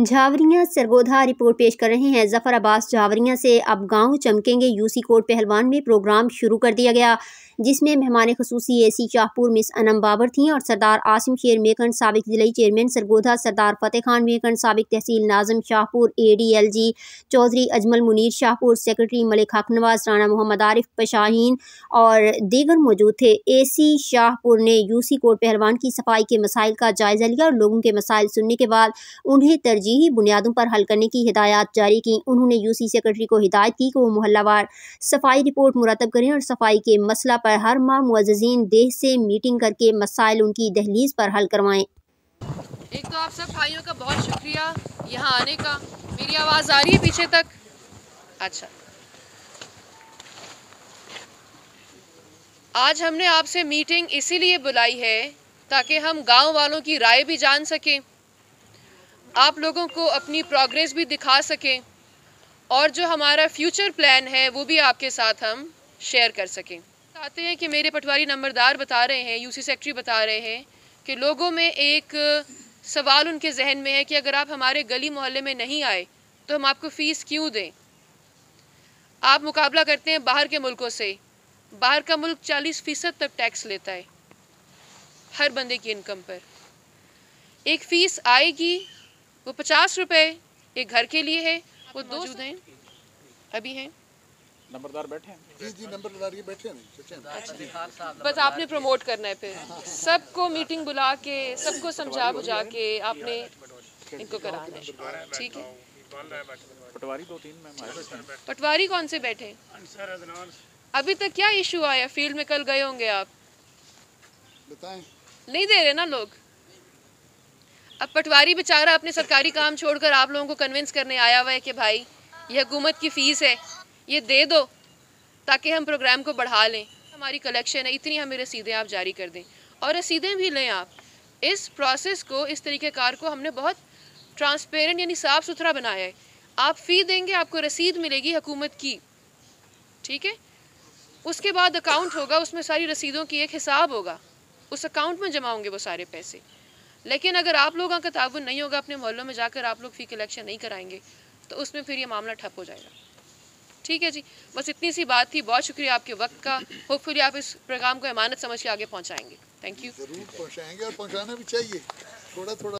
झावरियां Sargodha report पेश कर रहे हैं जफर अब्बास झावरियां से। अब गांव चमकेंगे यूसी कोट पहलवान में प्रोग्राम शुरू कर दिया गया, जिसमें मेहमान खसूसी एसी शाहपुर मिस अनम बाबर थीं और सरदार आसिम शेर मेकंड साबिक जिला चेयरमैन सरगोधा, सरदार फतेह खान मेकंड साबिक तहसील नाजम शाहपुर, ADLG चौधरी अजमल मुनीर शाहपुर, सेक्रेटरी मलिक हक नवाज, राना मोहम्मद आरिफ पशाहीन और दीगर मौजूद थे। AC शाहपुर ने यूसी कोट पहलवान की सफाई के मसाइल का जायजा लिया और लोगों के मसाइल सुनने के बाद उन्हें तरजीही बुनियादों पर हल करने की हिदायत जारी की। उन्होंने यूसी सेक्रेटरी को हिदायत की कि वो मोहल्लावार सफाई रिपोर्ट मुरतब करें और सफाई के मसला पर हर माह मुअज़्ज़िज़ीन देह से मीटिंग करके मसाइल उनकी दहलीज पर हल करवाएं। एक तो आप सब भाइयों का बहुत शुक्रिया यहाँ आने का। मेरी आवाज़ आ रही है पीछे तक? अच्छा, आज हमने आपसे मीटिंग इसीलिए बुलाई है ताकि हम गांव वालों की राय भी जान सकें, आप लोगों को अपनी प्रोग्रेस भी दिखा सकें और जो हमारा फ्यूचर प्लान है वो भी आपके साथ हम शेयर कर सकें। चाहते हैं कि मेरे पटवारी नंबरदार बता रहे हैं, यूसी सेक्रेटरी बता रहे हैं कि लोगों में एक सवाल उनके जहन में है कि अगर आप हमारे गली मोहल्ले में नहीं आए तो हम आपको फ़ीस क्यों दें। आप मुकाबला करते हैं बाहर के मुल्कों से, बाहर का मुल्क 40% तक टैक्स लेता है हर बंदे की इनकम पर। एक फ़ीस आएगी वो 50 रुपये एक घर के लिए है, वो दो हैं अभी हैं नंबरदार बैठे हैं। जी नंबरदार ये बैठे हैं। बस आपने प्रमोट करना है, फिर सबको मीटिंग बुला के सबको समझा बुझा के आपने इनको कराना है, ठीक है। पटवारी 2-3 में पटवारी कौन से बैठे? अभी तक क्या इशू आया? फील्ड में कल गए होंगे आप, बताएं। नहीं दे रहे ना लोग। अब पटवारी बेचारा अपने सरकारी काम छोड़कर आप लोगों को कन्विंस करने आया हुआ है कि भाई ये हुकूमत की फ़ीस है, ये दे दो ताकि हम प्रोग्राम को बढ़ा लें। हमारी कलेक्शन है, इतनी हमें रसीदें आप जारी कर दें और रसीदें भी लें आप। इस प्रोसेस को, इस तरीक़ेकार को हमने बहुत ट्रांसपेरेंट यानी साफ़ सुथरा बनाया है। आप फ़ी देंगे, आपको रसीद मिलेगी हुकूमत की, ठीक है। उसके बाद अकाउंट होगा, उसमें सारी रसीदों की एक हिसाब होगा, उस अकाउंट में जमा होंगे वो सारे पैसे। लेकिन अगर आप लोगों का ताउन नहीं होगा, अपने मोहल्लों में जाकर आप लोग फ़ी कलेक्शन नहीं कराएंगे तो उसमें फिर ये मामला ठप हो जाएगा, ठीक है जी। बस इतनी सी बात थी। बहुत शुक्रिया आपके वक्त का। होपफुली आप इस प्रोग्राम को अमानत समझ के आगे पहुँचाएँगे। Thank you. ज़रूर पहुँचाएँगे और पहुँचाना भी चाहिए थोड़ा थोड़ा।